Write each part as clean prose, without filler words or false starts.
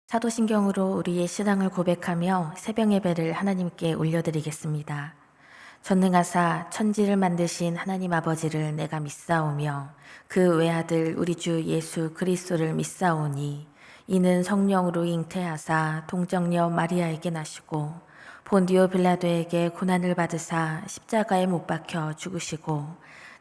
사도신경으로 우리의 신앙을 고백하며 새벽 예배를 하나님께 올려드리겠습니다. 전능하사 천지를 만드신 하나님 아버지를 내가 믿사오며 그 외아들 우리 주 예수 그리스도를 믿사오니 이는 성령으로 잉태하사 동정녀 마리아에게 나시고 본디오 빌라도에게 고난을 받으사 십자가에 못 박혀 죽으시고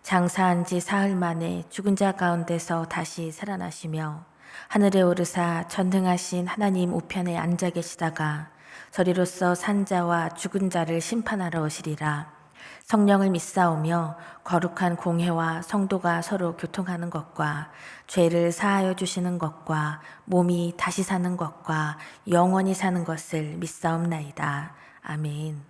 장사한 지 사흘 만에 죽은 자 가운데서 다시 살아나시며 하늘에 오르사 전능하신 하나님 우편에 앉아 계시다가 저리로서 산 자와 죽은 자를 심판하러 오시리라. 성령을 믿사오며 거룩한 공회와 성도가 서로 교통하는 것과 죄를 사하여 주시는 것과 몸이 다시 사는 것과 영원히 사는 것을 믿사옵나이다. 아멘.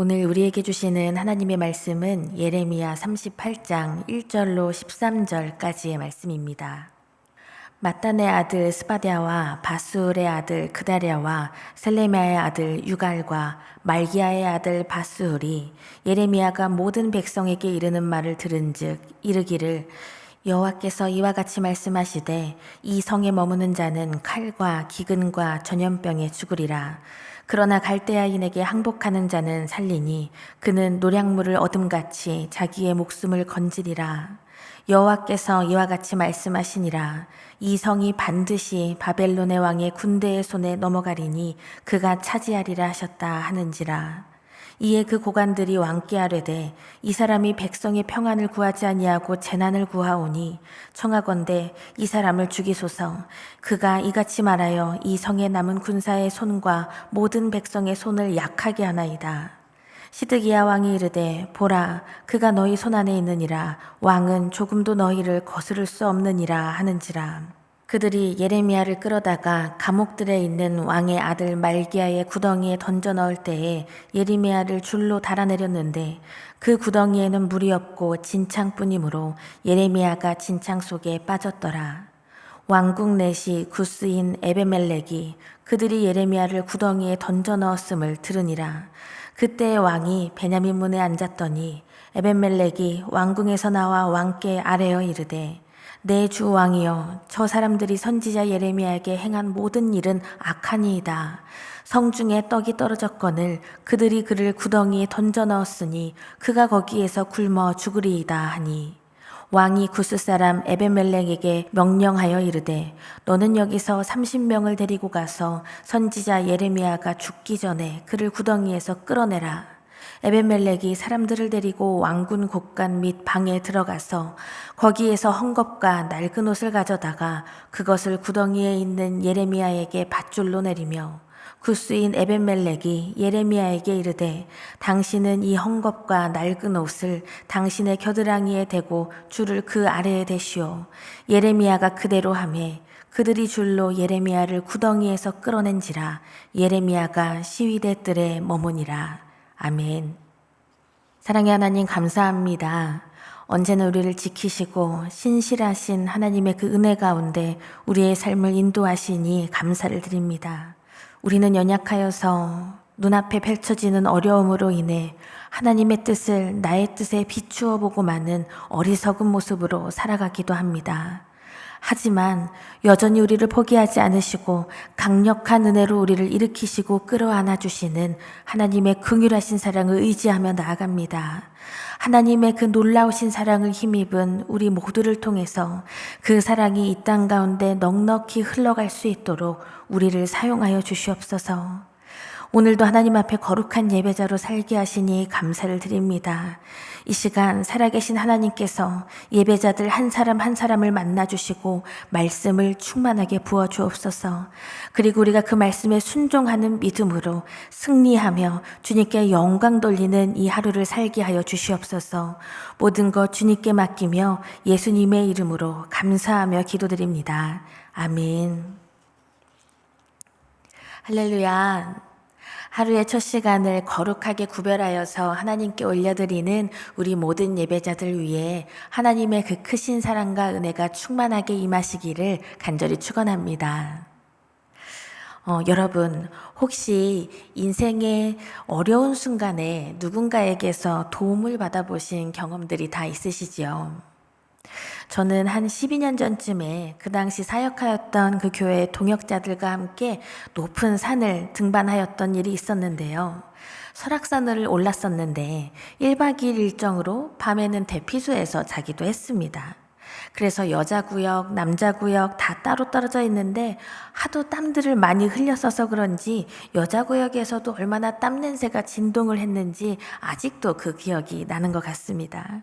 오늘 우리에게 주시는 하나님의 말씀은 예레미야 38장 1절로 13절까지의 말씀입니다. mattan의 아들 스바랴와 바수울의 아들 그다랴와 셀레미야의 아들 유갈과 말기야의 아들 바수울이 예레미야가 모든 백성에게 이르는 말을 들은즉 이르기를 여호와께서 이와 같이 말씀하시되 이 성에 머무는 자는 칼과 기근과 전염병에 죽으리라. 그러나 갈대아인에게 항복하는 자는 살리니 그는 노량물을 얻음같이 자기의 목숨을 건지리라. 여호와께서 이와 같이 말씀하시니라. 이 성이 반드시 바벨론의 왕의 군대의 손에 넘어가리니 그가 차지하리라 하셨다 하는지라. 이에 그 고관들이 왕께 아뢰되 이 사람이 백성의 평안을 구하지 아니하고 재난을 구하오니 청하건대 이 사람을 죽이소서. 그가 이같이 말하여 이 성에 남은 군사의 손과 모든 백성의 손을 약하게 하나이다. 시드기야 왕이 이르되 보라 그가 너희 손안에 있느니라. 왕은 조금도 너희를 거스를 수 없느니라 하는지라. 그들이 예레미야를 끌어다가 감옥들에 있는 왕의 아들 말기야의 구덩이에 던져 넣을 때에 예레미야를 줄로 달아내렸는데 그 구덩이에는 물이 없고 진창뿐이므로 예레미야가 진창 속에 빠졌더라. 왕국 내시 구스인 에베멜렉이 그들이 예레미야를 구덩이에 던져 넣었음을 들으니라. 그때 왕이 베냐민 문에 앉았더니 에벤멜렉이 왕궁에서 나와 왕께 아뢰어 이르되 내 주 왕이여 저 사람들이 선지자 예레미야에게 행한 모든 일은 악하니이다. 성중에 떡이 떨어졌거늘 그들이 그를 구덩이에 던져 넣었으니 그가 거기에서 굶어 죽으리이다 하니 왕이 구스 사람 에벤멜렉에게 명령하여 이르되 너는 여기서 30명을 데리고 가서 선지자 예레미야가 죽기 전에 그를 구덩이에서 끌어내라. 에벤멜렉이 사람들을 데리고 왕군 곳간 및 방에 들어가서 거기에서 헝겊과 낡은 옷을 가져다가 그것을 구덩이에 있는 예레미야에게 밧줄로 내리며 구스인 에벤멜렉이 예레미야에게 이르되 당신은 이 헝겊과 낡은 옷을 당신의 겨드랑이에 대고 줄을 그 아래에 대시오. 예레미야가 그대로 하매 그들이 줄로 예레미야를 구덩이에서 끌어낸지라. 예레미야가 시위대 뜰에 머무니라. 아멘. 사랑의 하나님, 감사합니다. 언제나 우리를 지키시고 신실하신 하나님의 그 은혜 가운데 우리의 삶을 인도하시니 감사를 드립니다. 우리는 연약하여서 눈앞에 펼쳐지는 어려움으로 인해 하나님의 뜻을 나의 뜻에 비추어 보고 마는 어리석은 모습으로 살아가기도 합니다. 하지만 여전히 우리를 포기하지 않으시고 강력한 은혜로 우리를 일으키시고 끌어안아 주시는 하나님의 긍휼하신 사랑을 의지하며 나아갑니다. 하나님의 그 놀라우신 사랑을 힘입은 우리 모두를 통해서 그 사랑이 이 땅 가운데 넉넉히 흘러갈 수 있도록 우리를 사용하여 주시옵소서. 오늘도 하나님 앞에 거룩한 예배자로 살게 하시니 감사를 드립니다. 이 시간 살아계신 하나님께서 예배자들 한 사람 한 사람을 만나주시고 말씀을 충만하게 부어주옵소서. 그리고 우리가 그 말씀에 순종하는 믿음으로 승리하며 주님께 영광 돌리는 이 하루를 살게 하여 주시옵소서. 모든 것 주님께 맡기며 예수님의 이름으로 감사하며 기도드립니다. 아멘. 할렐루야. 하루의 첫 시간을 거룩하게 구별하여서 하나님께 올려드리는 우리 모든 예배자들 위해 하나님의 그 크신 사랑과 은혜가 충만하게 임하시기를 간절히 축원합니다. 여러분, 혹시 인생의 어려운 순간에 누군가에게서 도움을 받아보신 경험들이 다 있으시지요? 저는 한 12년 전쯤에 그 당시 사역하였던 그 교회 동역자들과 함께 높은 산을 등반하였던 일이 있었는데요. 설악산을 올랐었는데 1박 2일 일정으로 밤에는 대피소에서 자기도 했습니다. 그래서 여자 구역, 남자 구역 다 따로 떨어져 있는데 하도 땀들을 많이 흘렸어서 그런지 여자 구역에서도 얼마나 땀 냄새가 진동을 했는지 아직도 그 기억이 나는 것 같습니다.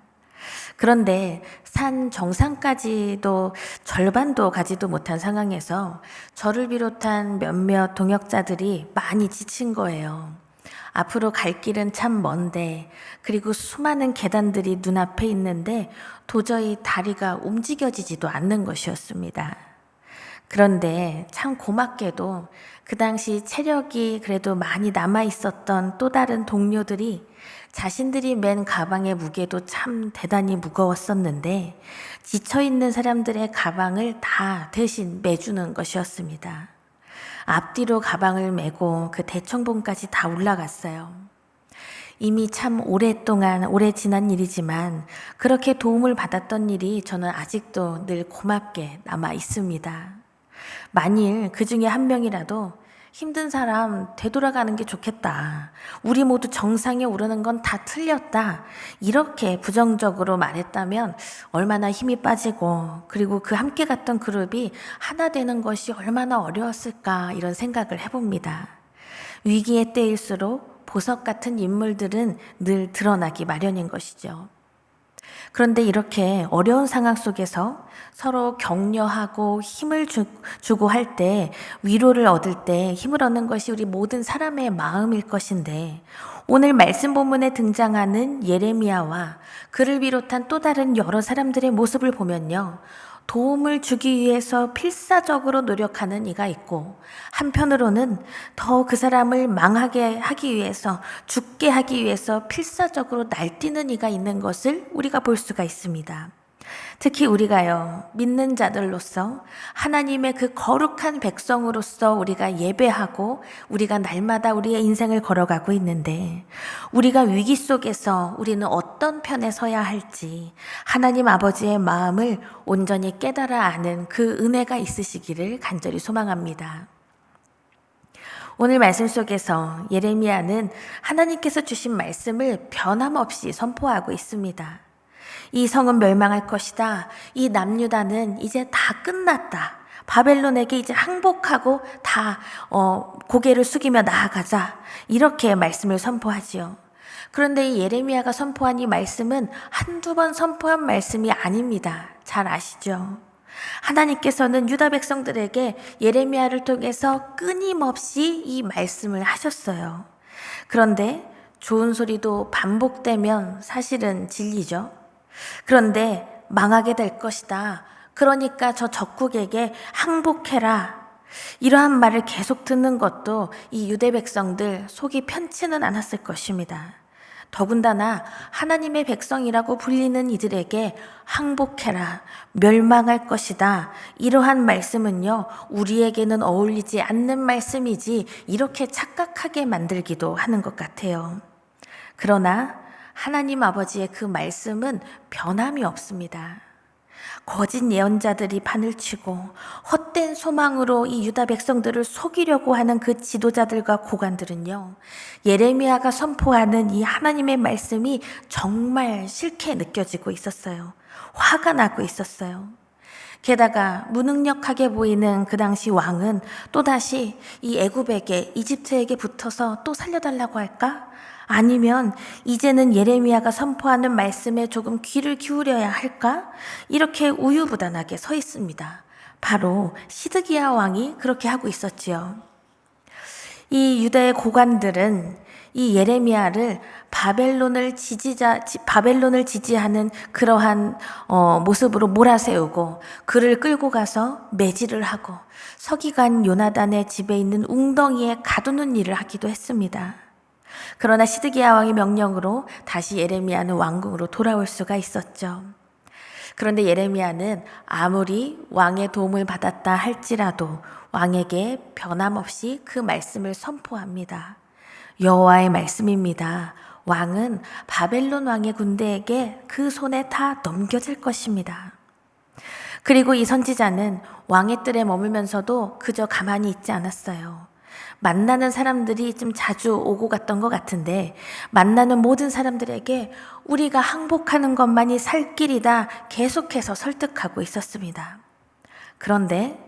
그런데 산 정상까지도 절반도 가지도 못한 상황에서 저를 비롯한 몇몇 동역자들이 많이 지친 거예요. 앞으로 갈 길은 참 먼데, 그리고 수많은 계단들이 눈앞에 있는데 도저히 다리가 움직여지지도 않는 것이었습니다. 그런데 참 고맙게도 그 당시 체력이 그래도 많이 남아 있었던 또 다른 동료들이 자신들이 맨 가방의 무게도 참 대단히 무거웠었는데 지쳐있는 사람들의 가방을 다 대신 매주는 것이었습니다. 앞뒤로 가방을 메고 그 대청봉까지 다 올라갔어요. 이미 참 오래 지난 일이지만 그렇게 도움을 받았던 일이 저는 아직도 늘 고맙게 남아 있습니다. 만일 그 중에 한 명이라도 힘든 사람 되돌아가는 게 좋겠다. 우리 모두 정상에 오르는 건 다 틀렸다. 이렇게 부정적으로 말했다면 얼마나 힘이 빠지고 그리고 그 함께 갔던 그룹이 하나 되는 것이 얼마나 어려웠을까 이런 생각을 해봅니다. 위기의 때일수록 보석 같은 인물들은 늘 드러나기 마련인 것이죠. 그런데 이렇게 어려운 상황 속에서 서로 격려하고 힘을 주고 할 때 위로를 얻을 때 힘을 얻는 것이 우리 모든 사람의 마음일 것인데 오늘 말씀 본문에 등장하는 예레미야와 그를 비롯한 또 다른 여러 사람들의 모습을 보면요. 도움을 주기 위해서 필사적으로 노력하는 이가 있고 한편으로는 더 그 사람을 망하게 하기 위해서 죽게 하기 위해서 필사적으로 날뛰는 이가 있는 것을 우리가 볼 수가 있습니다. 특히 우리가요, 믿는 자들로서 하나님의 그 거룩한 백성으로서 우리가 예배하고 우리가 날마다 우리의 인생을 걸어가고 있는데 우리가 위기 속에서 우리는 어떤 편에 서야 할지 하나님 아버지의 마음을 온전히 깨달아 아는 그 은혜가 있으시기를 간절히 소망합니다. 오늘 말씀 속에서 예레미야는 하나님께서 주신 말씀을 변함없이 선포하고 있습니다. 이 성은 멸망할 것이다. 이 남유다는 이제 다 끝났다. 바벨론에게 이제 항복하고 다 고개를 숙이며 나아가자. 이렇게 말씀을 선포하지요. 그런데 이 예레미야가 선포한 이 말씀은 한두 번 선포한 말씀이 아닙니다. 잘 아시죠? 하나님께서는 유다 백성들에게 예레미야를 통해서 끊임없이 이 말씀을 하셨어요. 그런데 좋은 소리도 반복되면 사실은 진리죠. 그런데 망하게 될 것이다. 그러니까 저 적국에게 항복해라. 이러한 말을 계속 듣는 것도 이 유대 백성들 속이 편치는 않았을 것입니다. 더군다나 하나님의 백성이라고 불리는 이들에게 항복해라, 멸망할 것이다. 이러한 말씀은요, 우리에게는 어울리지 않는 말씀이지 이렇게 착각하게 만들기도 하는 것 같아요. 그러나 하나님 아버지의 그 말씀은 변함이 없습니다. 거짓 예언자들이 판을 치고 헛된 소망으로 이 유다 백성들을 속이려고 하는 그 지도자들과 고관들은요, 예레미야가 선포하는 이 하나님의 말씀이 정말 싫게 느껴지고 있었어요. 화가 나고 있었어요. 게다가 무능력하게 보이는 그 당시 왕은 또다시 이 애굽에게, 이집트에게 붙어서 또 살려달라고 할까? 아니면 이제는 예레미야가 선포하는 말씀에 조금 귀를 기울여야 할까? 이렇게 우유부단하게 서 있습니다. 바로 시드기야 왕이 그렇게 하고 있었지요. 이 유다의 고관들은 이 예레미야를 바벨론을 지지하는 그러한 모습으로 몰아세우고 그를 끌고 가서 매질을 하고 서기관 요나단의 집에 있는 웅덩이에 가두는 일을 하기도 했습니다. 그러나 시드기야 왕의 명령으로 다시 예레미야는 왕궁으로 돌아올 수가 있었죠. 그런데 예레미야는 아무리 왕의 도움을 받았다 할지라도 왕에게 변함없이 그 말씀을 선포합니다. 여호와의 말씀입니다. 왕은 바벨론 왕의 군대에게 그 손에 다 넘겨질 것입니다. 그리고 이 선지자는 왕의 뜰에 머물면서도 그저 가만히 있지 않았어요. 만나는 사람들이 좀 자주 오고 갔던 것 같은데 만나는 모든 사람들에게 우리가 항복하는 것만이 살 길이다 계속해서 설득하고 있었습니다. 그런데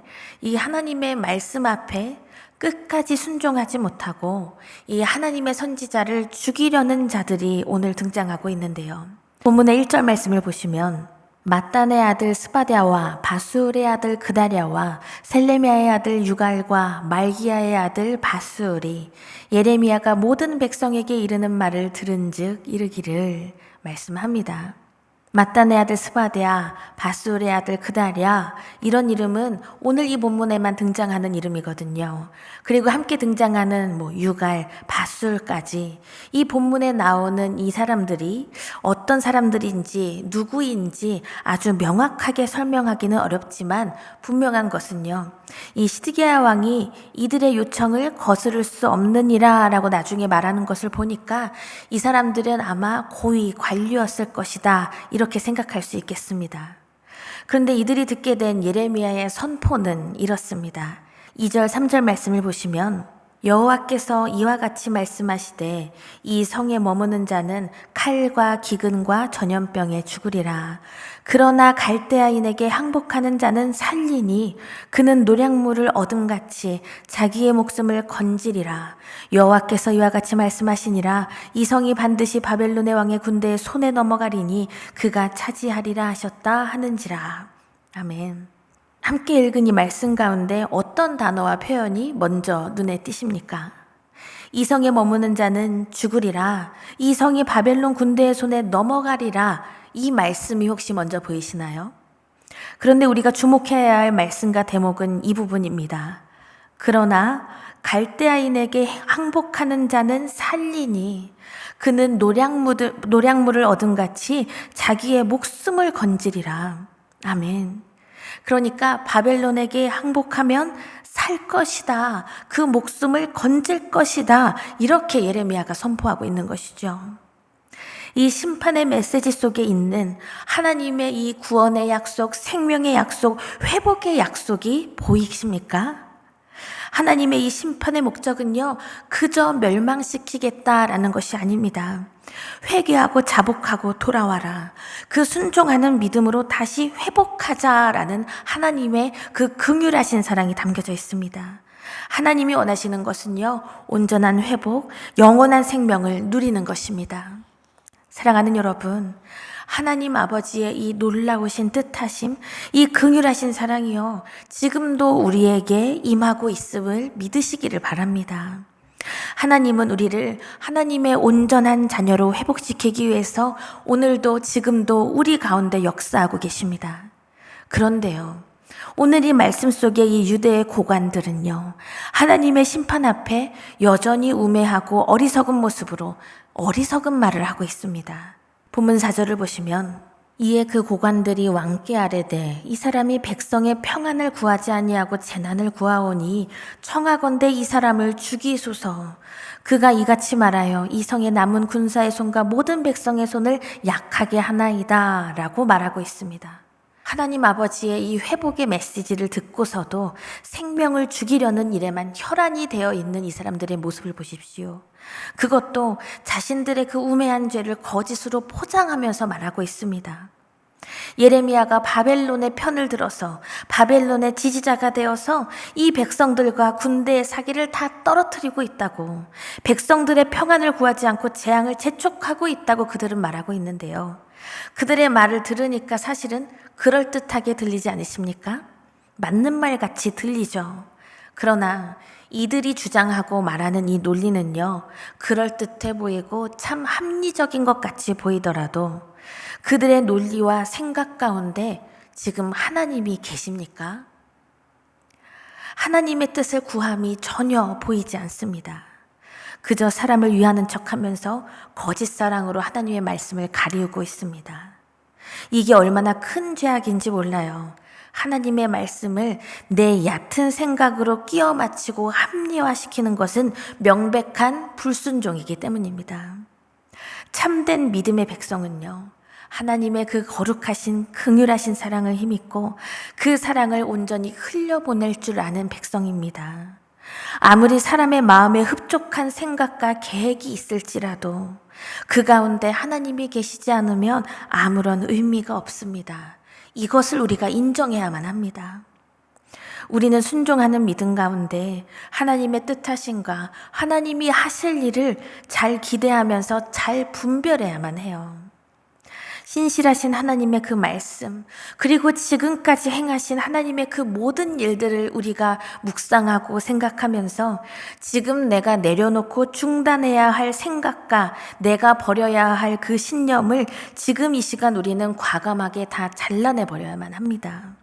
이 하나님의 말씀 앞에 끝까지 순종하지 못하고 이 하나님의 선지자를 죽이려는 자들이 오늘 등장하고 있는데요. 본문의 1절 말씀을 보시면 mattan의 아들 스바랴와 바술의 아들 그다랴와 셀레미야의 아들 유갈과 말기야의 아들 바술이 예레미야가 모든 백성에게 이르는 말을 들은즉 이르기를 말씀합니다. mattan의 아들 스바랴, 바술의 아들 그다랴, 이런 이름은 오늘 이 본문에만 등장하는 이름이거든요. 그리고 함께 등장하는 유갈, 바술까지 이 본문에 나오는 이 사람들이 어떤 사람들인지 누구인지 아주 명확하게 설명하기는 어렵지만 분명한 것은요, 이 시드기야 왕이 이들의 요청을 거스를 수 없느니라 라고 나중에 말하는 것을 보니까 이 사람들은 아마 고위 관료였을 것이다 이렇게 생각할 수 있겠습니다. 그런데 이들이 듣게 된 예레미야의 선포는 이렇습니다. 2절 3절 말씀을 보시면 여호와께서 이와 같이 말씀하시되 이 성에 머무는 자는 칼과 기근과 전염병에 죽으리라. 그러나 갈대아인에게 항복하는 자는 살리니 그는 노량물을 얻음같이 자기의 목숨을 건지리라. 여호와께서 이와 같이 말씀하시니라. 이 성이 반드시 바벨론의 왕의 군대의 손에 넘어가리니 그가 차지하리라 하셨다 하는지라. 아멘. 함께 읽은 이 말씀 가운데 어떤 단어와 표현이 먼저 눈에 띄십니까? 이 성에 머무는 자는 죽으리라. 이 성이 바벨론 군대의 손에 넘어가리라. 이 말씀이 혹시 먼저 보이시나요? 그런데 우리가 주목해야 할 말씀과 대목은 이 부분입니다. 그러나 갈대아인에게 항복하는 자는 살리니 그는 노량물을 얻음같이 자기의 목숨을 건지리라. 아멘. 그러니까 바벨론에게 항복하면 살 것이다. 그 목숨을 건질 것이다. 이렇게 예레미야가 선포하고 있는 것이죠. 이 심판의 메시지 속에 있는 하나님의 이 구원의 약속, 생명의 약속, 회복의 약속이 보이십니까? 하나님의 이 심판의 목적은요, 그저 멸망시키겠다라는 것이 아닙니다. 회개하고 자복하고 돌아와라. 그 순종하는 믿음으로 다시 회복하자라는 하나님의 그 긍휼하신 사랑이 담겨져 있습니다. 하나님이 원하시는 것은요, 온전한 회복, 영원한 생명을 누리는 것입니다. 사랑하는 여러분, 하나님 아버지의 이 놀라우신 뜻하심, 이 긍휼하신 사랑이요, 지금도 우리에게 임하고 있음을 믿으시기를 바랍니다. 하나님은 우리를 하나님의 온전한 자녀로 회복시키기 위해서 오늘도 지금도 우리 가운데 역사하고 계십니다. 그런데요, 오늘 이 말씀 속의 이 유대의 고관들은요, 하나님의 심판 앞에 여전히 우매하고 어리석은 모습으로 어리석은 말을 하고 있습니다. 본문 4절을 보시면, 이에 그 고관들이 왕께 아뢰되 이 사람이 백성의 평안을 구하지 아니하고 재난을 구하오니 청하건대 이 사람을 죽이소서. 그가 이같이 말하여 이 성의 남은 군사의 손과 모든 백성의 손을 약하게 하나이다 라고 말하고 있습니다. 하나님 아버지의 이 회복의 메시지를 듣고서도 생명을 죽이려는 일에만 혈안이 되어 있는 이 사람들의 모습을 보십시오. 그것도 자신들의 그 우매한 죄를 거짓으로 포장하면서 말하고 있습니다. 예레미야가 바벨론의 편을 들어서 바벨론의 지지자가 되어서 이 백성들과 군대의 사기를 다 떨어뜨리고 있다고, 백성들의 평안을 구하지 않고 재앙을 재촉하고 있다고 그들은 말하고 있는데요. 그들의 말을 들으니까 사실은 그럴듯하게 들리지 않으십니까? 맞는 말 같이 들리죠. 그러나 이들이 주장하고 말하는 이 논리는요, 그럴듯해 보이고 참 합리적인 것 같이 보이더라도 그들의 논리와 생각 가운데 지금 하나님이 계십니까? 하나님의 뜻을 구함이 전혀 보이지 않습니다. 그저 사람을 위하는 척하면서 거짓 사랑으로 하나님의 말씀을 가리우고 있습니다. 이게 얼마나 큰 죄악인지 몰라요. 하나님의 말씀을 내 얕은 생각으로 끼워 맞추고 합리화시키는 것은 명백한 불순종이기 때문입니다. 참된 믿음의 백성은요, 하나님의 그 거룩하신 긍휼하신 사랑을 힘입고 그 사랑을 온전히 흘려보낼 줄 아는 백성입니다. 아무리 사람의 마음에 흡족한 생각과 계획이 있을지라도 그 가운데 하나님이 계시지 않으면 아무런 의미가 없습니다. 이것을 우리가 인정해야만 합니다. 우리는 순종하는 믿음 가운데 하나님의 뜻하심과 하나님이 하실 일을 잘 기대하면서 잘 분별해야만 해요. 신실하신 하나님의 그 말씀, 그리고 지금까지 행하신 하나님의 그 모든 일들을 우리가 묵상하고 생각하면서 지금 내가 내려놓고 중단해야 할 생각과 내가 버려야 할 그 신념을 지금 이 시간 우리는 과감하게 다 잘라내버려야만 합니다.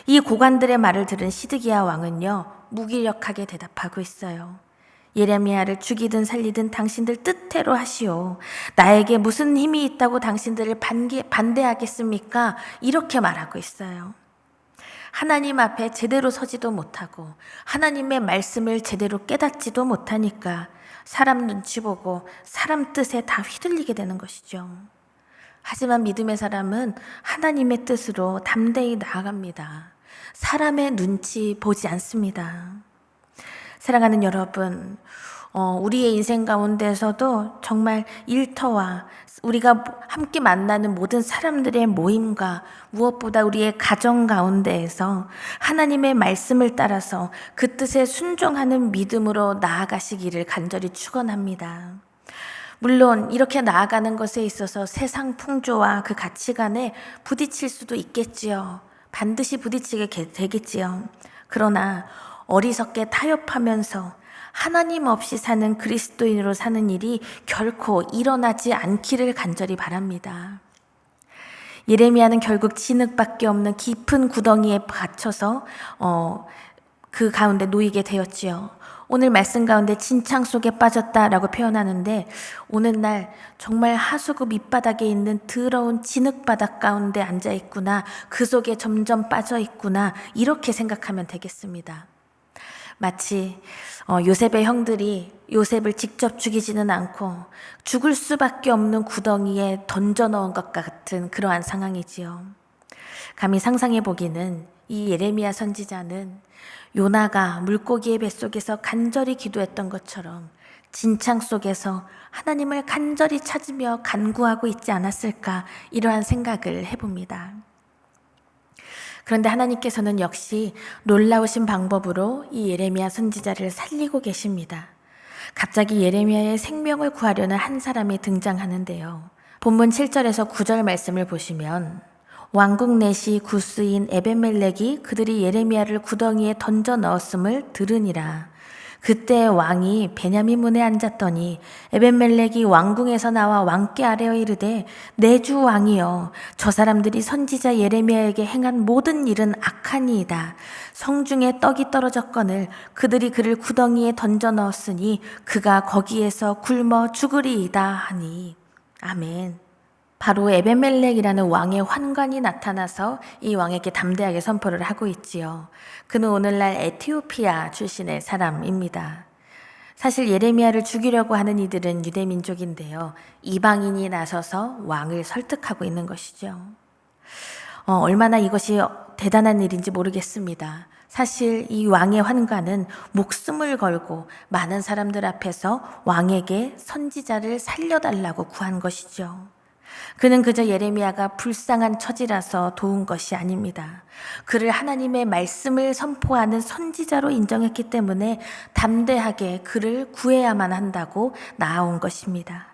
이 고관들의 말을 들은 시드기야 왕은요, 무기력하게 대답하고 있어요. 예레미야를 죽이든 살리든 당신들 뜻대로 하시오. 나에게 무슨 힘이 있다고 당신들을 반대하겠습니까? 이렇게 말하고 있어요. 하나님 앞에 제대로 서지도 못하고 하나님의 말씀을 제대로 깨닫지도 못하니까 사람 눈치 보고 사람 뜻에 다 휘둘리게 되는 것이죠. 하지만 믿음의 사람은 하나님의 뜻으로 담대히 나아갑니다. 사람의 눈치 보지 않습니다. 사랑하는 여러분, 우리의 인생 가운데서도 정말 일터와 우리가 함께 만나는 모든 사람들의 모임과 무엇보다 우리의 가정 가운데에서 하나님의 말씀을 따라서 그 뜻에 순종하는 믿음으로 나아가시기를 간절히 축원합니다. 물론 이렇게 나아가는 것에 있어서 세상 풍조와 그 가치관에 부딪힐 수도 있겠지요. 반드시 부딪히게 되겠지요. 그러나 어리석게 타협하면서 하나님 없이 사는 그리스도인으로 사는 일이 결코 일어나지 않기를 간절히 바랍니다. 예레미야는 결국 진흙밖에 없는 깊은 구덩이에 갇혀서 그 가운데 놓이게 되었지요. 오늘 말씀 가운데 진창 속에 빠졌다라고 표현하는데, 오늘날 정말 하수구 밑바닥에 있는 더러운 진흙바닥 가운데 앉아 있구나, 그 속에 점점 빠져 있구나, 이렇게 생각하면 되겠습니다. 마치 요셉의 형들이 요셉을 직접 죽이지는 않고 죽을 수밖에 없는 구덩이에 던져 넣은 것 같은 그러한 상황이지요. 감히 상상해 보기는 이 예레미야 선지자는 요나가 물고기의 뱃속에서 간절히 기도했던 것처럼 진창 속에서 하나님을 간절히 찾으며 간구하고 있지 않았을까, 이러한 생각을 해봅니다. 그런데 하나님께서는 역시 놀라우신 방법으로 이 예레미야 선지자를 살리고 계십니다. 갑자기 예레미야의 생명을 구하려는 한 사람이 등장하는데요. 본문 7절에서 9절 말씀을 보시면 왕국 내시 구스인 에벤멜렉이 그들이 예레미야를 구덩이에 던져 넣었음을 들으니라. 그때 왕이 베냐민 문에 앉았더니 에벤멜렉이 왕궁에서 나와 왕께 아뢰어 이르되 내 주 왕이여, 저 사람들이 선지자 예레미야에게 행한 모든 일은 악하니이다. 성중에 떡이 떨어졌거늘 그들이 그를 구덩이에 던져 넣었으니 그가 거기에서 굶어 죽으리이다 하니. 아멘. 바로 에벤멜렉이라는 왕의 환관이 나타나서 이 왕에게 담대하게 선포를 하고 있지요. 그는 오늘날 에티오피아 출신의 사람입니다. 사실 예레미야를 죽이려고 하는 이들은 유대민족인데요. 이방인이 나서서 왕을 설득하고 있는 것이죠. 얼마나 이것이 대단한 일인지 모르겠습니다. 사실 이 왕의 환관은 목숨을 걸고 많은 사람들 앞에서 왕에게 선지자를 살려달라고 구한 것이죠. 그는 그저 예레미야가 불쌍한 처지라서 도운 것이 아닙니다. 그를 하나님의 말씀을 선포하는 선지자로 인정했기 때문에 담대하게 그를 구해야만 한다고 나아온 것입니다.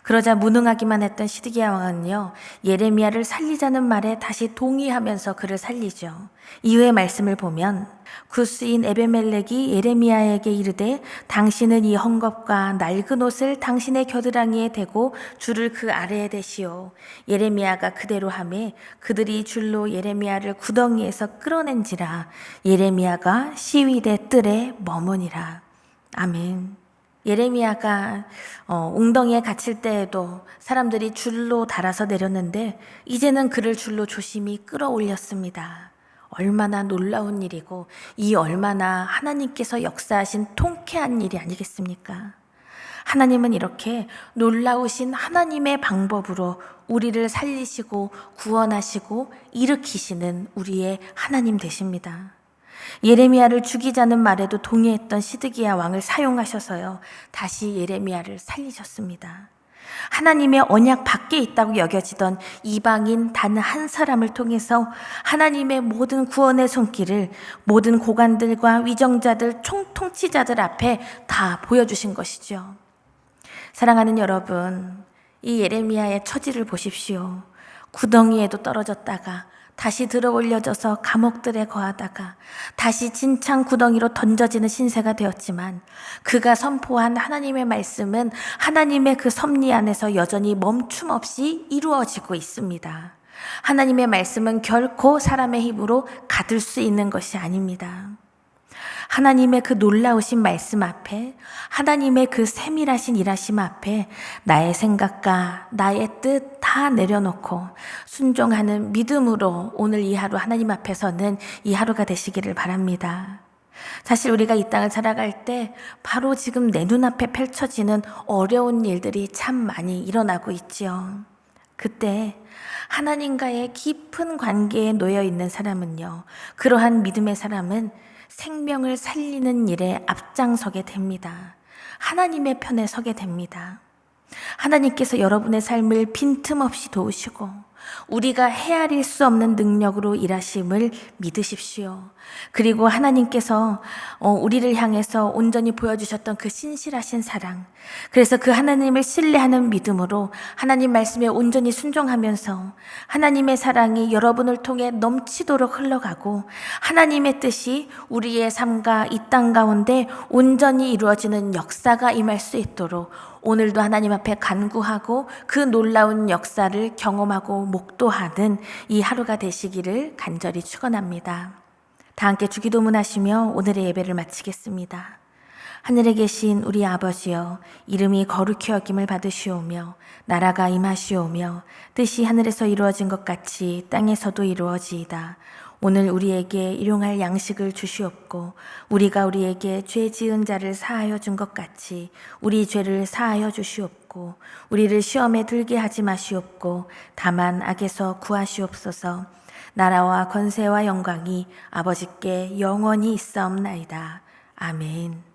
그러자 무능하기만 했던 시드기야 왕은요, 예레미야를 살리자는 말에 다시 동의하면서 그를 살리죠. 이후의 말씀을 보면 구스인 에베멜렉이 예레미야에게 이르되 당신은 이 헝겊과 낡은 옷을 당신의 겨드랑이에 대고 줄을 그 아래에 대시오. 예레미야가 그대로 하매 그들이 줄로 예레미야를 구덩이에서 끌어낸지라. 예레미야가 시위대 뜰에 머무니라. 아멘. 예레미야가 웅덩이에 갇힐 때에도 사람들이 줄로 달아서 내렸는데 이제는 그를 줄로 조심히 끌어올렸습니다. 얼마나 놀라운 일이고 이 얼마나 하나님께서 역사하신 통쾌한 일이 아니겠습니까? 하나님은 이렇게 놀라우신 하나님의 방법으로 우리를 살리시고 구원하시고 일으키시는 우리의 하나님 되십니다. 예레미야를 죽이자는 말에도 동의했던 시드기야 왕을 사용하셔서요, 다시 예레미야를 살리셨습니다. 하나님의 언약 밖에 있다고 여겨지던 이방인 단 한 사람을 통해서 하나님의 모든 구원의 손길을 모든 고관들과 위정자들, 총통치자들 앞에 다 보여주신 것이죠. 사랑하는 여러분, 이 예레미야의 처지를 보십시오. 구덩이에도 떨어졌다가 다시 들어 올려져서 감옥들에 거하다가 다시 진창 구덩이로 던져지는 신세가 되었지만 그가 선포한 하나님의 말씀은 하나님의 그 섭리 안에서 여전히 멈춤 없이 이루어지고 있습니다. 하나님의 말씀은 결코 사람의 힘으로 가둘 수 있는 것이 아닙니다. 하나님의 그 놀라우신 말씀 앞에, 하나님의 그 세밀하신 일하심 앞에 나의 생각과 나의 뜻 다 내려놓고 순종하는 믿음으로 오늘 이 하루 하나님 앞에서는 이 하루가 되시기를 바랍니다. 사실 우리가 이 땅을 살아갈 때 바로 지금 내 눈앞에 펼쳐지는 어려운 일들이 참 많이 일어나고 있지요. 그때 하나님과의 깊은 관계에 놓여 있는 사람은요, 그러한 믿음의 사람은 생명을 살리는 일에 앞장서게 됩니다. 하나님의 편에 서게 됩니다. 하나님께서 여러분의 삶을 빈틈없이 도우시고 우리가 헤아릴 수 없는 능력으로 일하심을 믿으십시오. 그리고 하나님께서 우리를 향해서 온전히 보여주셨던 그 신실하신 사랑, 그래서 그 하나님을 신뢰하는 믿음으로 하나님 말씀에 온전히 순종하면서 하나님의 사랑이 여러분을 통해 넘치도록 흘러가고 하나님의 뜻이 우리의 삶과 이 땅 가운데 온전히 이루어지는 역사가 임할 수 있도록 오늘도 하나님 앞에 간구하고 그 놀라운 역사를 경험하고 목도하는 이 하루가 되시기를 간절히 축원합니다. 다 함께 주기도문 하시며 오늘의 예배를 마치겠습니다. 하늘에 계신 우리 아버지여, 이름이 거룩히 여김을 받으시오며 나라가 임하시오며 뜻이 하늘에서 이루어진 것 같이 땅에서도 이루어지이다. 오늘 우리에게 일용할 양식을 주시옵고 우리가 우리에게 죄 지은 자를 사하여 준 것 같이 우리 죄를 사하여 주시옵고 우리를 시험에 들게 하지 마시옵고 다만 악에서 구하시옵소서. 나라와 권세와 영광이 아버지께 영원히 있사옵나이다. 아멘.